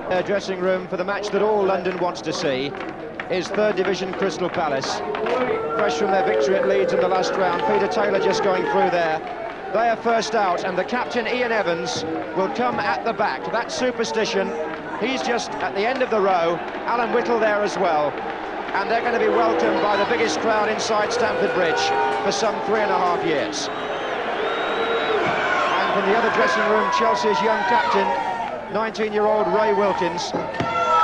Their dressing room for the match that all London wants to see is third division Crystal Palace. Fresh from their victory at Leeds in the last round. Peter Taylor just going through there. They are first out, and the captain, Ian Evans, will come at the back. That superstition, he's just at the end of the row. Alan Whittle there as well. And they're going to be welcomed by the biggest crowd inside Stamford Bridge for some 3.5 years. And from the other dressing room, Chelsea's young captain, 19-year-old Ray Wilkins,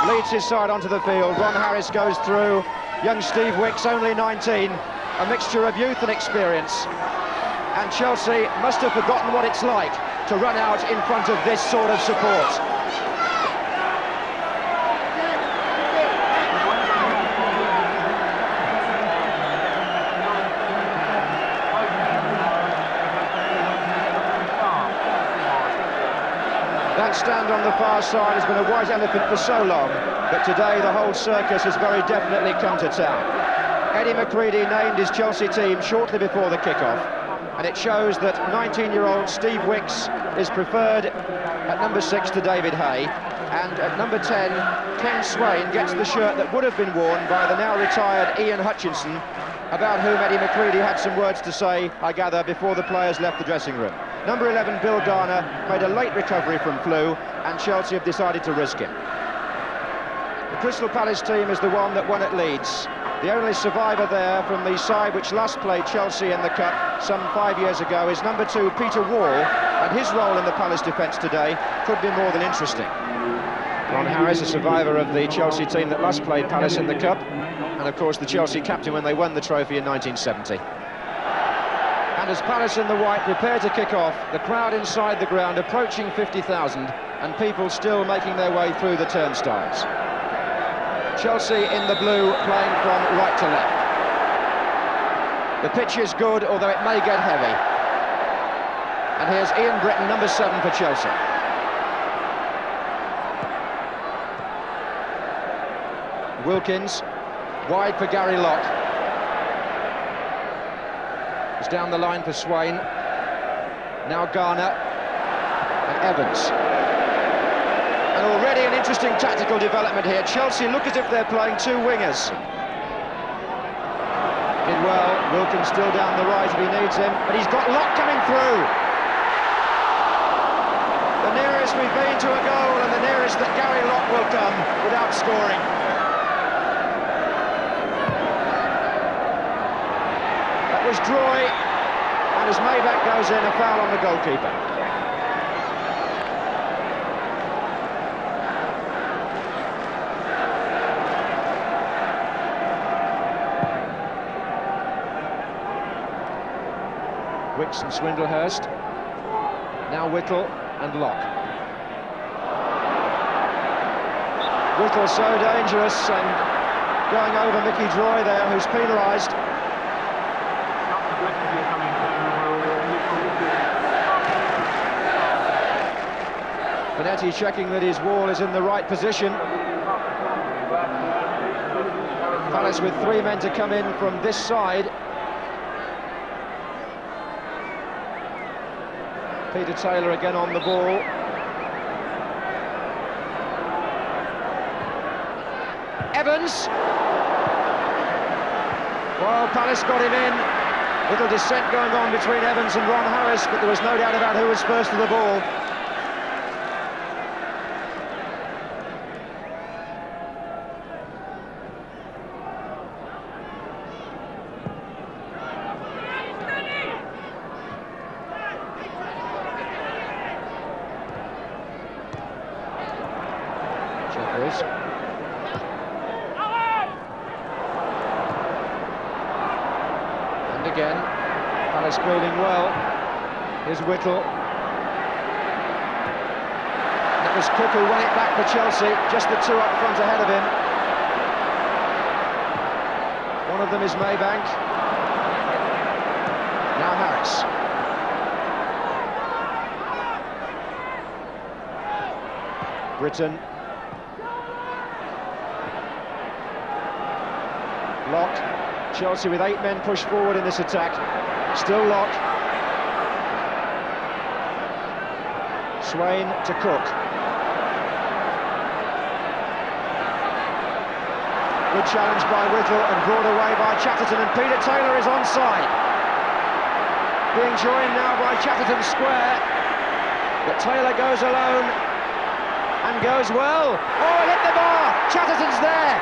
leads his side onto the field. Ron Harris goes through. Young Steve Wicks, only 19, a mixture of youth and experience. And Chelsea must have forgotten what it's like to run out in front of this sort of support. That stand on the far side has been a white elephant for so long, but today the whole circus has very definitely come to town. Eddie McCreadie named his Chelsea team shortly before the kick-off, and it shows that 19-year-old Steve Wicks is preferred at number 6 to David Hay, and at number 10, Ken Swain gets the shirt that would have been worn by the now retired Ian Hutchinson, about whom Eddie McCreadie had some words to say, I gather, before the players left the dressing room. Number 11, Bill Garner, made a late recovery from flu, and Chelsea have decided to risk him. The Crystal Palace team is the one that won at Leeds. The only survivor there from the side which last played Chelsea in the Cup some 5 years ago is number 2, Peter Wall, and his role in the Palace defence today could be more than interesting. Ron Harris, a survivor of the Chelsea team that last played Palace in the Cup, and of course the Chelsea captain when they won the trophy in 1970. And as Palace in the white prepare to kick off, the crowd inside the ground approaching 50,000, and people still making their way through the turnstiles. Chelsea in the blue, playing from right to left. The pitch is good, although it may get heavy. And here's Ian Britton, number 7 for Chelsea. Wilkins, wide for Gary Locke. It's down the line for Swain. Now Garner and Evans. And already an interesting tactical development here. Chelsea look as if they're playing 2 wingers. Did well, Wilkins still down the right if he needs him, but he's got Locke coming through. The nearest we've been to a goal, and the nearest that Gary Locke will come without scoring. Was Droy, and as Mayback goes in, a foul on the goalkeeper. Wicks and Swindlehurst. Now Whittle and Locke. Whittle so dangerous and going over Mickey Droy there, who's penalised. Bonetti checking that his wall is in the right position. Palace with 3 men to come in from this side. Peter Taylor again on the ball. Evans. Well, Palace got him in. Little dissent going on between Evans and Ron Harris, but there was no doubt about who was first to the ball. And again, Palace building well. Here's Whittle. And it was Cook who won it back for Chelsea, just the 2 up front ahead of him. One of them is Maybank. Now Harris. Britton. Locke. Chelsea with 8 men pushed forward in this attack. Still Locke. Swain to Cook. Good challenge by Whittle and brought away by Chatterton, and Peter Taylor is onside. Being joined now by Chatterton square, but Taylor goes alone and goes well. Oh, it hit the bar! Chatterton's there!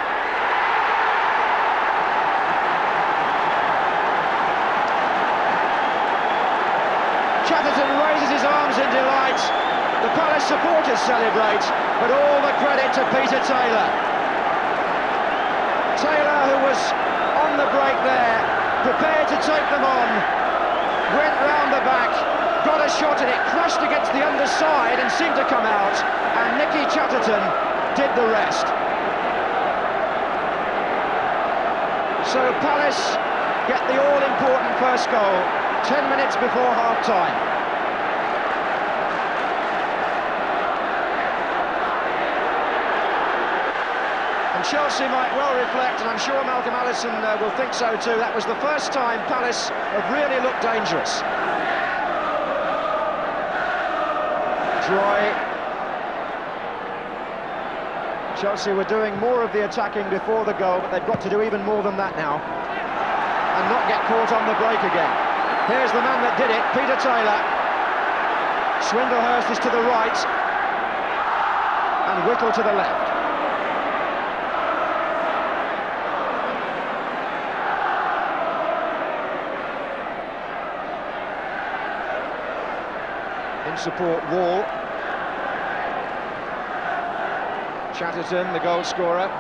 Chatterton raises his arms in delight. The Palace supporters celebrate, but all the credit to Peter Taylor. Taylor, who was on the break there, prepared to take them on, went round the back, got a shot at it, crashed against the underside and seemed to come out, and Nicky Chatterton did the rest. So Palace get the all-important first goal 10 minutes before half-time. And Chelsea might well reflect, and I'm sure Malcolm Allison will think so too, that was the first time Palace have really looked dangerous. Troy. Chelsea were doing more of the attacking before the goal, but they've got to do even more than that now, and not get caught on the break again. Here's the man that did it, Peter Taylor. Swindlehurst is to the right, and Whittle to the left. In support, Wall. Chatterton, the goal scorer.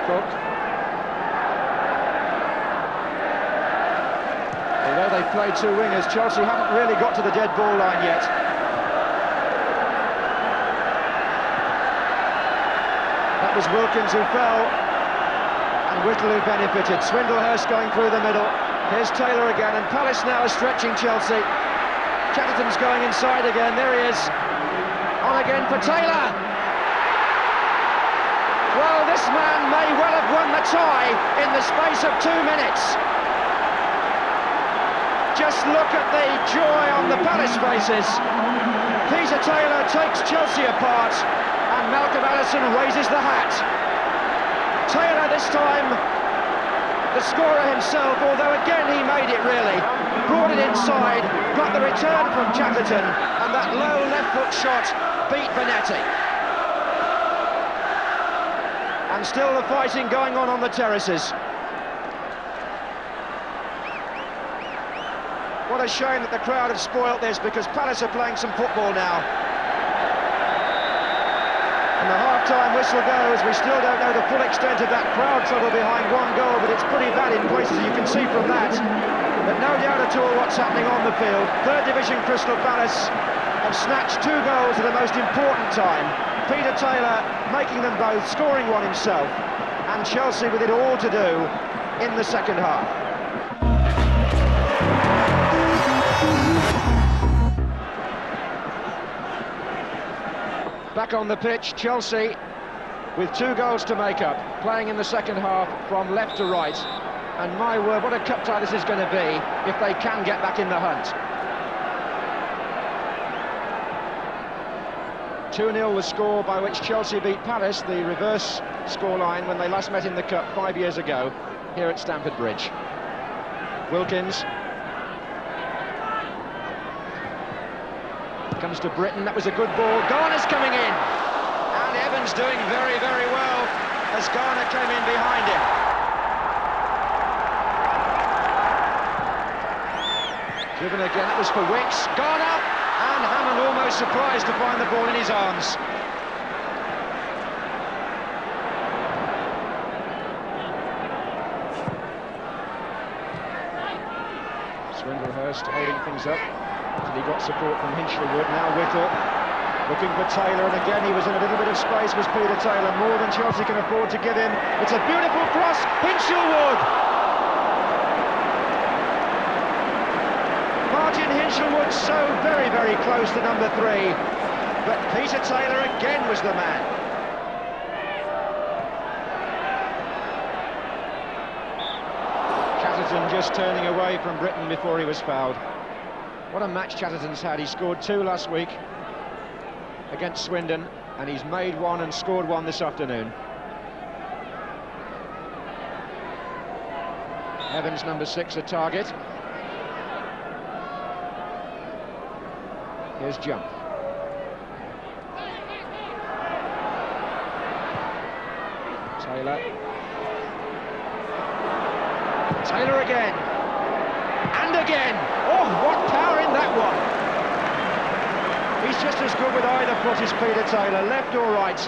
Cook. Although they've played two wingers, Chelsea haven't really got to the dead ball line yet. That was Wilkins who fell, and Whittle who benefited. Swindlehurst going through the middle. Here's Taylor again, and Palace now is stretching Chelsea. Chatterton's going inside again, there he is. On again for Taylor. Well, this man may well have won the tie in the space of 2 minutes. Just look at the joy on the Palace faces. Peter Taylor takes Chelsea apart, and Malcolm Allison raises the hat. Taylor this time, the scorer himself, although again he made it really. Brought it inside, got the return from Chatterton, and that low left foot shot beat Benetti. And still the fighting going on the terraces. What a shame that the crowd have spoilt this, because Palace are playing some football now. And the half-time whistle goes. We still don't know the full extent of that crowd trouble behind one goal, but it's pretty bad in places, you can see from that. But no doubt at all what's happening on the field. Third Division Crystal Palace have snatched 2 goals at the most important time. Peter Taylor making them both, scoring one himself, and Chelsea with it all to do in the second half. Back on the pitch, Chelsea with 2 goals to make up, playing in the second half from left to right. And my word, what a cup tie this is going to be if they can get back in the hunt. 2-0 the score by which Chelsea beat Palace, the reverse scoreline when they last met in the Cup 5 years ago here at Stamford Bridge. Wilkins comes to Britton, that was a good ball. Garner's coming in, and Evans doing very, very well as Garner came in behind him. Driven again, that was for Wicks. Garner, and Hammond almost surprised to find the ball in his arms. Swindlehurst holding things up until he got support from Hinchleywood. Now Whittle looking for Taylor, and again he was in a little bit of space, was Peter Taylor, more than Chelsea can afford to give him. It's a beautiful cross, Hinchleywood! Martin Hinchleywood so very, very close to number 3. but Peter Taylor again was the man. Chatterton just turning away from Britain before he was fouled. What a match Chatterton's had. He scored 2 last week against Swindon, and he's made 1 and scored 1 this afternoon. Evans, number 6, a target. Here's Jump. Taylor. Taylor again. And again. Oh, what power in that one. He's just as good with either foot as Peter Taylor, left or right.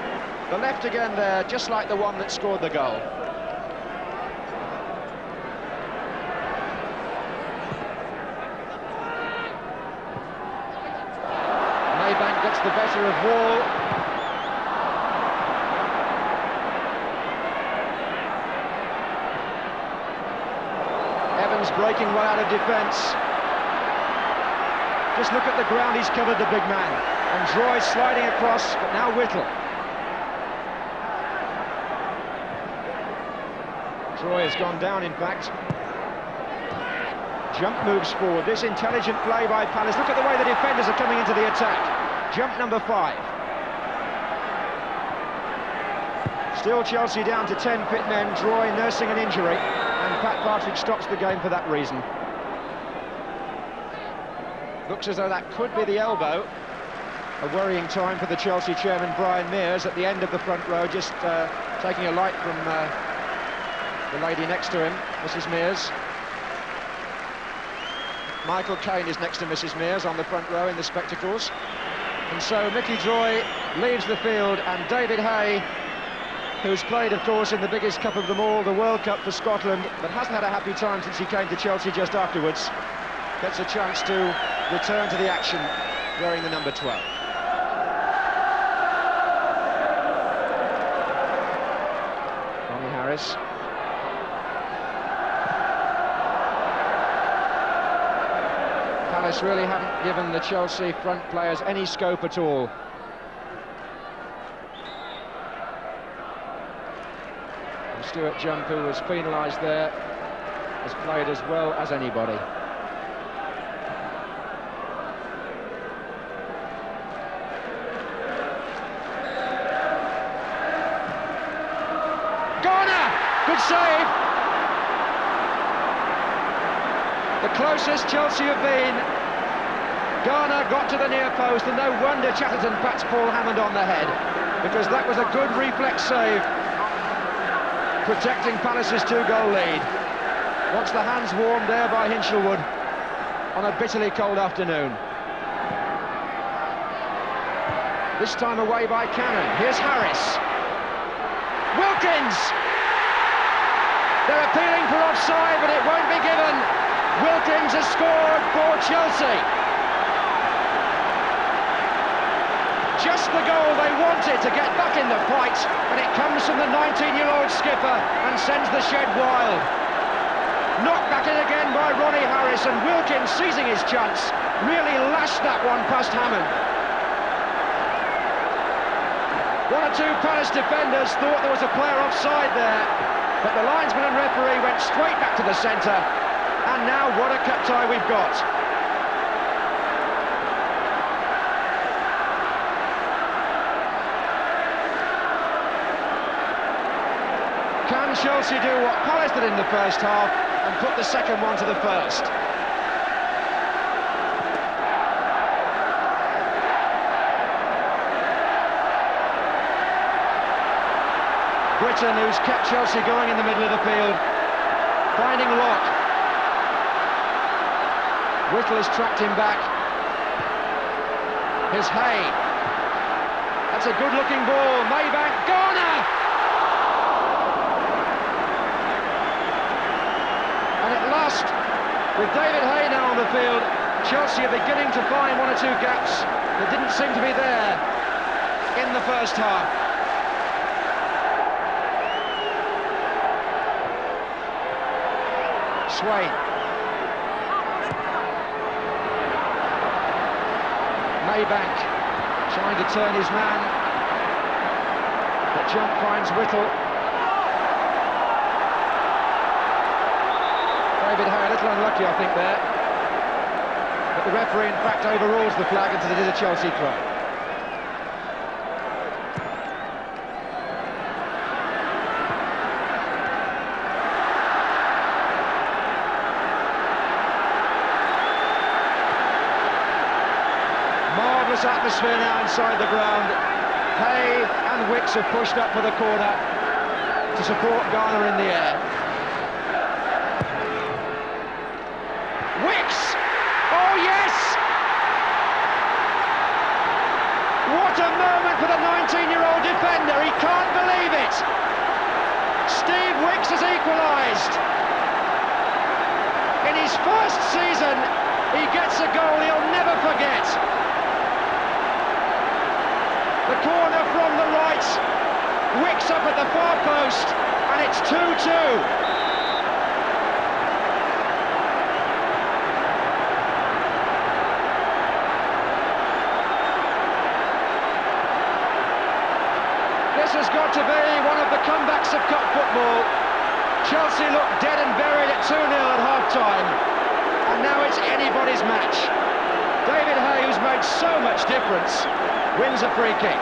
The left again there, just like the one that scored the goal. Maybank gets the better of Wall. Evans breaking well out of defence. Just look at the ground he's covered, the big man. And Droy sliding across, but now Whittle. Droy has gone down, in fact. Jump moves forward. This intelligent play by Palace. Look at the way the defenders are coming into the attack. Jump number 5. Still Chelsea down to 10 fit men. Droy nursing an injury, and Pat Partridge stops the game for that reason. Looks as though that could be the elbow. A worrying time for the Chelsea chairman, Brian Mears, at the end of the front row, just taking a light from the lady next to him, Mrs. Mears. Michael Caine is next to Mrs. Mears on the front row in the spectacles. And so Mickey Droy leaves the field, and David Hay, who's played, of course, in the biggest cup of them all, the World Cup for Scotland, but hasn't had a happy time since he came to Chelsea just afterwards, gets a chance to return to the action wearing the number 12. Ronnie Harris. Palace really haven't given the Chelsea front players any scope at all. And Stuart Jump, who was penalised there, has played as well as anybody. Good save. The closest Chelsea have been. Garner got to the near post, and no wonder Chatterton pats Paul Hammond on the head, because that was a good reflex save, protecting Palace's 2-goal lead. Once the hands warmed there by Hinchelwood on a bitterly cold afternoon. This time away by Cannon. Here's Harris. Wilkins! They're appealing for offside, but it won't be given. Wilkins has scored for Chelsea. Just the goal they wanted to get back in the fight, and it comes from the 19-year-old skipper and sends the shed wild. Knocked back in again by Ronnie Harris, and Wilkins, seizing his chance, really lashed that one past Hammond. One or two Palace defenders thought there was a player offside there, but the linesman and referee went straight back to the centre, and now what a cup tie we've got. Can Chelsea do what Palace did in the first half and put the second one to the first? Britton, who's kept Chelsea going in the middle of the field, finding Locke. Whittle has tracked him back. Here's Hay. That's a good-looking ball. Maybank, Garner! And at last, with David Hay now on the field, Chelsea are beginning to find one or two gaps that didn't seem to be there in the first half. Swain. Maybank Trying to turn his man, but jump finds Whittle. David Hay a little unlucky, I think, there. But the referee, in fact, overrules the flag and it is a Chelsea throw. Marvellous atmosphere now inside the ground. Hay and Wicks have pushed up for the corner to support Ghana in the air. Wicks! Oh yes! What a moment for the 19-year-old defender, he can't believe it! Steve Wicks has equalised. In his first season, he gets a goal he'll never forget. The corner from the right, Wicks up at the far post, and it's 2-2. This has got to be one of the comebacks of cup football. Chelsea looked dead and buried at 2-0 at half-time, and now it's anybody's match. David Hay, who's made so much difference, wins a free kick.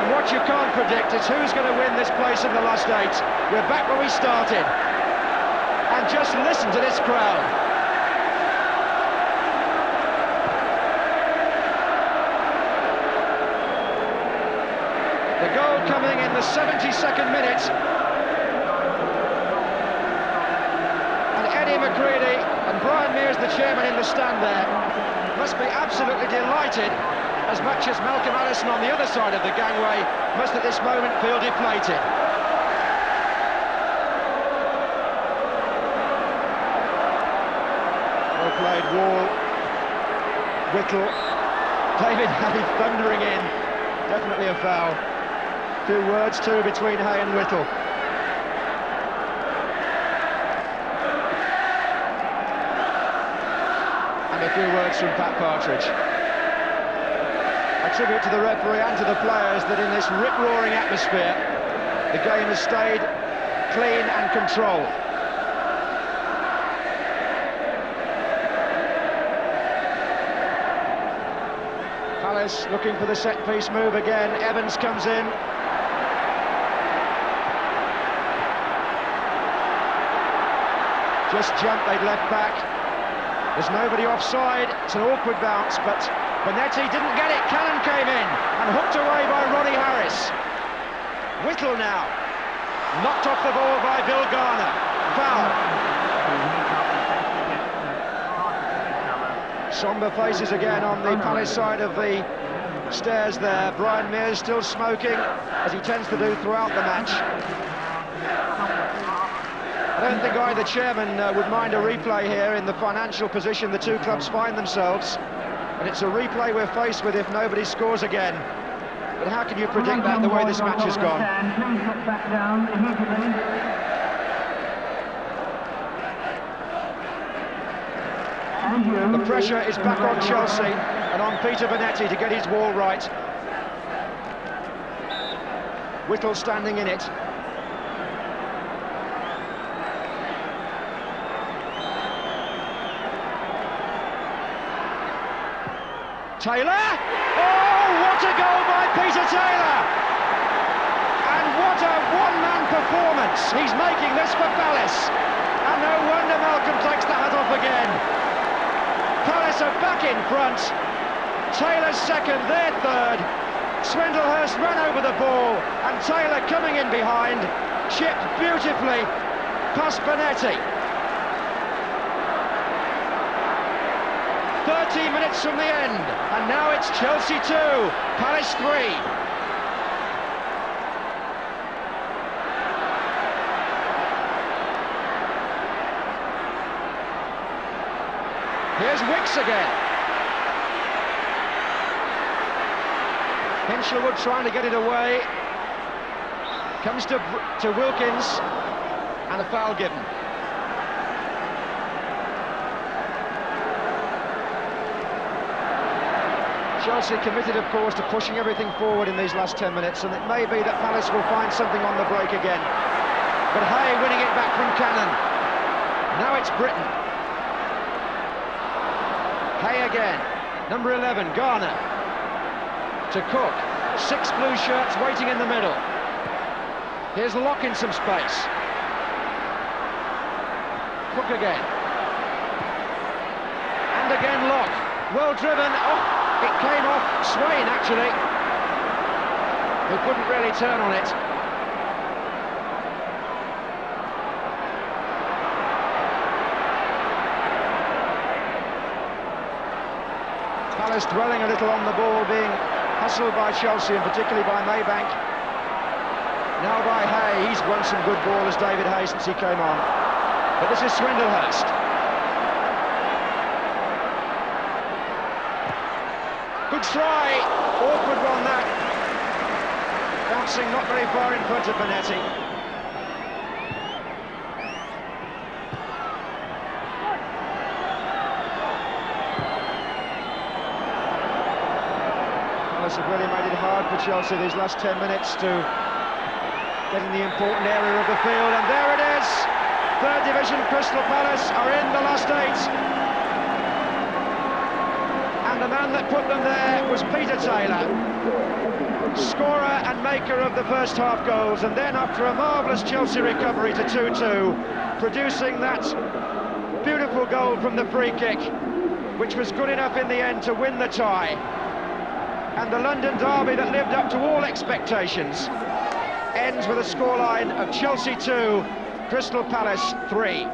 And what you can't predict is who's going to win this place in the last 8. We're back where we started. And just listen to this crowd. The goal coming in the 72nd minute. And Eddie McCready and Brian Mears, the chairman, in the stand there, must be absolutely delighted, as much as Malcolm Allison on the other side of the gangway must at this moment feel deflated. Well played, Wall, Whittle, David Hay thundering in, definitely a foul. 2 words too between Hay and Whittle. A few words from Pat Partridge. A tribute to the referee and to the players that in this rip-roaring atmosphere the game has stayed clean and controlled. Palace looking for the set-piece move again. Evans comes in. Just jumped, they'd left back. There's nobody offside, it's an awkward bounce, but Bonetti didn't get it. Cannon came in and hooked away by Ronnie Harris. Whittle now, knocked off the ball by Bill Garner. Foul. Somber faces again on the Palace side of the stairs there. Brian Mears still smoking, as he tends to do throughout the match. I don't think either chairman would mind a replay here in the financial position the two clubs find themselves. And it's a replay we're faced with if nobody scores again. But how can you predict that the way this match has gone? The pressure is back on Chelsea and on Peter Bonetti to get his wall right. Whittle standing in it. Taylor! Oh, what a goal by Peter Taylor! And what a one-man performance he's making this for Palace. And no wonder Malcolm takes the hat off again. Palace are back in front. Taylor's second, their third. Swindlehurst ran over the ball, and Taylor coming in behind, chipped beautifully past Bonetti. 30 minutes from the end, and now it's Chelsea 2, Palace 3. Here's Wicks again. Hinchelwood trying to get it away. Comes to Wilkins, and a foul given. Chelsea committed, of course, to pushing everything forward in these last 10 minutes, and it may be that Palace will find something on the break again. But Hay winning it back from Cannon. Now it's Britain. Hay again. Number 11, Garner. To Cook. 6 blue shirts waiting in the middle. Here's Locke in some space. Cook again. And again Locke. Well driven. Oh, it came off Swain, actually, who couldn't really turn on it. Palace dwelling a little on the ball, being hustled by Chelsea, and particularly by Maybank. Now by Hay. He's won some good ball as David Hay since he came on. But this is Swindlehurst. Good try. Awkward one, that. Bouncing not very far in front of Benetti. Palace have really made it hard for Chelsea these last 10 minutes to get in the important area of the field, and there it is. Third Division Crystal Palace are in the last 8. And the man that put them there was Peter Taylor, scorer and maker of the first half goals, and then after a marvellous Chelsea recovery to 2-2, producing that beautiful goal from the free kick, which was good enough in the end to win the tie. And the London derby that lived up to all expectations ends with a scoreline of Chelsea 2, Crystal Palace 3.